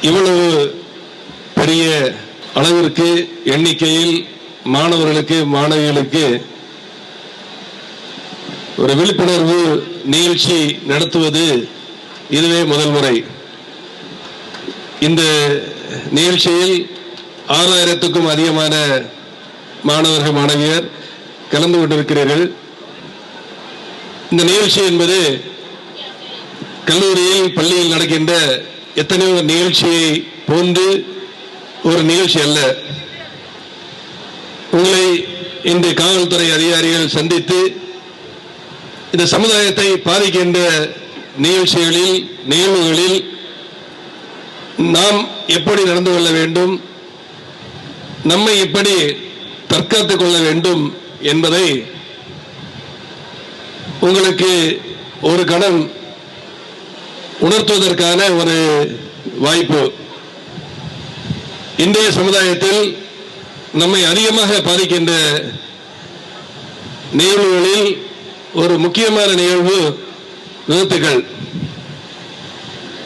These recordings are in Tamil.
இவ்வளவு பெரிய அளவிற்கு எண்ணிக்கையில் மாணவர்களுக்கு மாணவிகளுக்கு ஒரு விழிப்புணர்வு நிகழ்ச்சி நடத்துவது இதுவே முதல் முறை. இந்த நிகழ்ச்சியில் 6000க்கும் அதிகமான மாணவர்கள் மாணவியர் கலந்து கொண்டிருக்கிறீர்கள். இந்த நிகழ்ச்சி என்பது கல்லூரியில் பள்ளியில் நடக்கின்ற எத்தனையோ நிகழ்ச்சியை போன்று ஒரு நிகழ்ச்சி அல்ல. உங்களை இந்த காவல்துறை அதிகாரிகள் சந்தித்து இந்த சமுதாயத்தை பாதிக்கின்ற நிகழ்வுகளில் நாம் எப்படி நடந்து கொள்ள வேண்டும், நம்மை எப்படி தற்காத்துக் கொள்ள வேண்டும் என்பதை உங்களுக்கு ஒரு கணம் உணர்த்துவதற்கான ஒரு வாய்ப்பு. இன்றைய சமுதாயத்தில் நம்மை அதிகமாக பாதிக்கின்ற நிகழ்வுகளில் ஒரு முக்கியமான நிகழ்வு விபத்துகள்.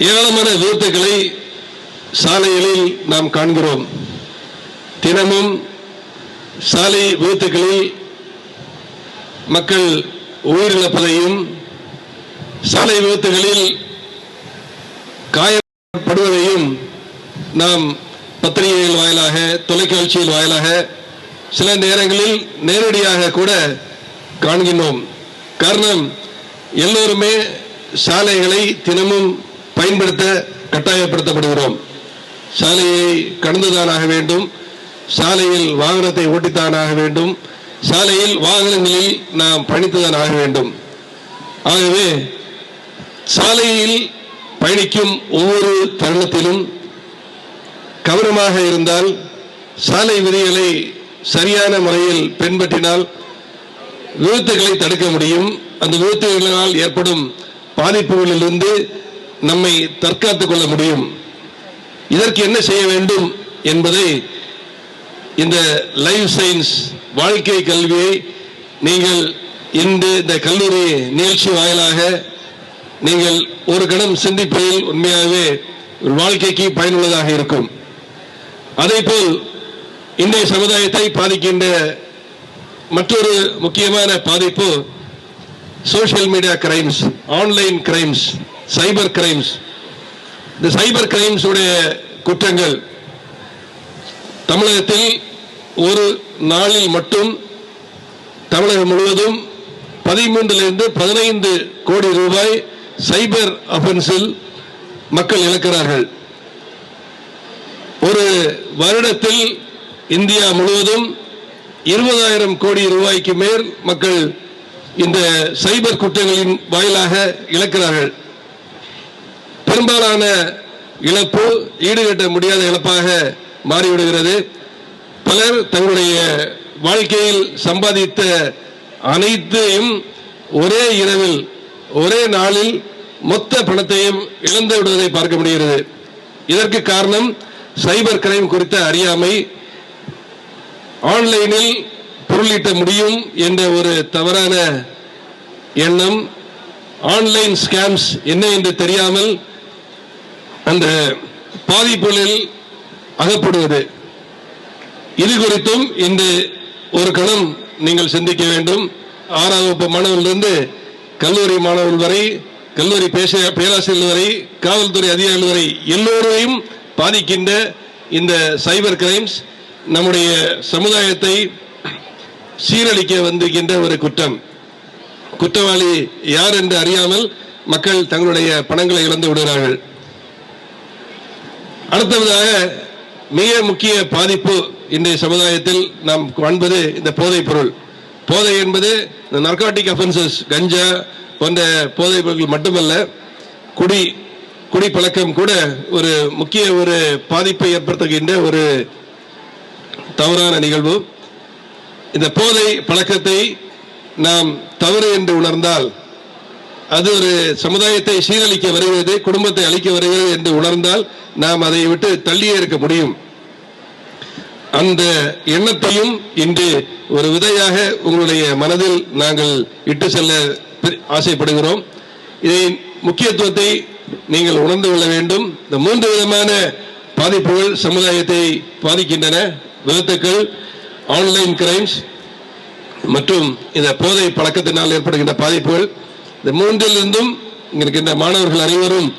ஏராளமான விபத்துகளை சாலைகளில் நாம் காண்கிறோம். தினமும் சாலை விபத்துகளில் மக்கள் உயிரிழப்பதையும் சாலை விபத்துகளில் காயப்படுவதையும் நாம் பத்திரிகைகள் வாயிலாக தொலைக்காட்சியில் வாயிலாக சில நேரங்களில் நேரடியாக கூட காண்கின்றோம். காரணம், எல்லோருமே சாலைகளை தினமும் பயன்படுத்த கட்டாயப்படுத்தப்படுகிறோம். சாலையை கடந்துதான் ஆக வேண்டும், சாலையில் வாகனத்தை ஓட்டித்தான் ஆக வேண்டும், சாலையில் வாகனங்களில் நாம் பயணித்துதான் ஆக வேண்டும். ஆகவே சாலையில் பயணிக்கும் ஒவ்வொரு தருணத்திலும் கவனமாக இருந்தால், சாலை விதிகளை சரியான முறையில் பின்பற்றினால் விபத்துகளை தடுக்க முடியும். அந்த விபத்துகளால் ஏற்படும் பாதிப்புகளிலிருந்து நம்மை தற்காத்துக் கொள்ள முடியும். இதற்கு என்ன செய்ய வேண்டும் என்பதை இந்த லைஃப் சயின்ஸ் வாழ்க்கை கல்வியை நீங்கள் இந்த கல்லூரி நிகழ்ச்சி வாயிலாக நீங்கள் ஒரு கணம் சிந்திப்பதில் உண்மையாகவே வாழ்க்கைக்கு பயனுள்ளதாக இருக்கும். அதேபோல் இன்றைய சமுதாயத்தை பாதிக்கின்ற மற்றொரு முக்கியமான பாதிப்பு social media crimes, online crimes, cyber crimes. இந்த சைபர் கிரைம்ஸ் உடைய குற்றங்கள் தமிழகத்தில் ஒரு நாளில் மட்டும் தமிழகம் முழுவதும் 13 to 15 கோடி ரூபாய் சைபர் அஃபென்ஸில் மக்கள் இழக்கிறார்கள். ஒரு வருடத்தில் இந்தியா முழுவதும் 20,000 கோடி ரூபாய்க்கு மேல் மக்கள் இந்த சைபர் குற்றங்களின் வாயிலாக இழக்கிறார்கள். பெரும்பாலான இழப்பு ஈடுகட்ட முடியாத இழப்பாக மாறிவிடுகிறது. பலர் தங்களுடைய வாழ்க்கையில் சம்பாதித்த அனைத்தையும் ஒரே இரவில் ஒரே நாளில் மொத்த பணத்தையும் இழந்து விடுவதை பார்க்க முடிகிறது. இதற்கு காரணம் சைபர் கிரைம் குறித்த அறியாமை, ஆன்லைனில் பொருளீட்ட முடியும் என்ற ஒரு தவறான எண்ணம், ஆன்லைன் ஸ்கேம்ஸ் என்ன என்று தெரியாமல் அந்த பாதிப்புகளில் அகப்படுவது. இது குறித்தும் இன்று ஒரு கணம் நீங்கள் சிந்திக்க வேண்டும். 6ஆம் வகுப்பு மாணவர்களிலிருந்து கல்லூரி மாணவர்கள் வரை, கல்லூரி பேராசிரியர்கள் வரை, காவல்துறை அதிகாரிகள் வரை எல்லோரையும் பாதிக்கின்ற இந்த சைபர் கிரைம்ஸ் நம்முடைய சமுதாயத்தை சீரழிக்க வந்திருக்கின்ற ஒரு குற்றம். குற்றவாளி யார் என்று அறியாமல் மக்கள் தங்களுடைய பணங்களை இழந்து விடுகிறார்கள். அடுத்ததாக மிக முக்கிய பாதிப்பு இன்றைய சமுதாயத்தில் நாம் காண்பது இந்த போதைப் பொருள். போதை என்பது நார்காட்டிக் அஃபென்சஸ், கஞ்சா போன்ற போதைப் பொருட்கள் மட்டுமல்ல, குடி பழக்கம் கூட ஒரு முக்கிய ஒரு பாதிப்பை ஏற்படுத்துகின்ற ஒரு தவறான நிகழ்வு. இந்த போதை பழக்கத்தை நாம் தவறு என்று உணர்ந்தால், அது ஒரு சமுதாயத்தை சீரழிக்க வருகிறது, குடும்பத்தை அழிக்க வருகிறது என்று உணர்ந்தால் நாம் அதை விட்டு தள்ளியே இருக்க முடியும். அந்த எண்ணத்தையும் இன்று ஒரு விதையாக உங்களுடைய மனதில் நாங்கள் இட்டு செல்ல ஆசைப்படுகிறோம். இதை முக்கியத்துவத்தை நீங்கள் உணர்ந்து கொள்ள வேண்டும். இந்த 3 விதமான பாதிப்புகள் சமுதாயத்தை பாதிக்கின்றன. விபத்துக்கள், ஆன்லைன் கிரைம்ஸ் மற்றும் இந்த போதை பழக்கத்தினால் ஏற்படுகின்ற பாதிப்புகள். இந்த 3லிருந்தும் இருக்கின்ற மாணவர்கள் அனைவரும்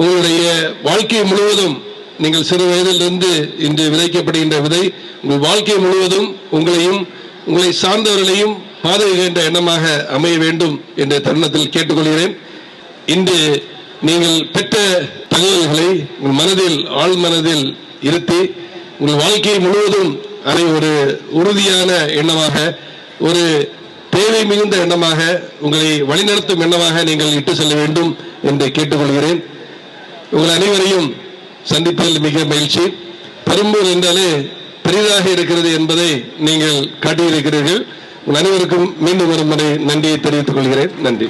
உங்களுடைய வாழ்க்கை முழுவதும், நீங்கள் சிறு வயதிலிருந்து இன்று விதைக்கப்படுகின்ற விதை உங்கள் வாழ்க்கை முழுவதும் உங்களையும் உங்களை சார்ந்தவர்களையும் பாதுகாக்கின்ற எண்ணமாக அமைய வேண்டும் என்ற தருணத்தில் கேட்டுக்கொள்கிறேன். இன்று நீங்கள் பெற்ற தகவல்களை உங்கள் மனதில், ஆழ் மனதில் இருத்தி உங்கள் வாழ்க்கை முழுவதும் அதை ஒரு உறுதியான எண்ணமாக, ஒரு தேவை மிகுந்த எண்ணமாக, உங்களை வழிநடத்தும் எண்ணமாக நீங்கள் இட்டு செல்ல வேண்டும் என்று கேட்டுக்கொள்கிறேன். உங்கள் அனைவரையும் சந்திப்பதில் மிக மகிழ்ச்சி. பெரம்பூர் என்றாலே பெரிதாக இருக்கிறது என்பதை நீங்கள் காட்டியிருக்கிறீர்கள். உங்கள் அனைவருக்கும் மீண்டும் ஒரு முறை நன்றியை தெரிவித்துக் கொள்கிறேன். நன்றி.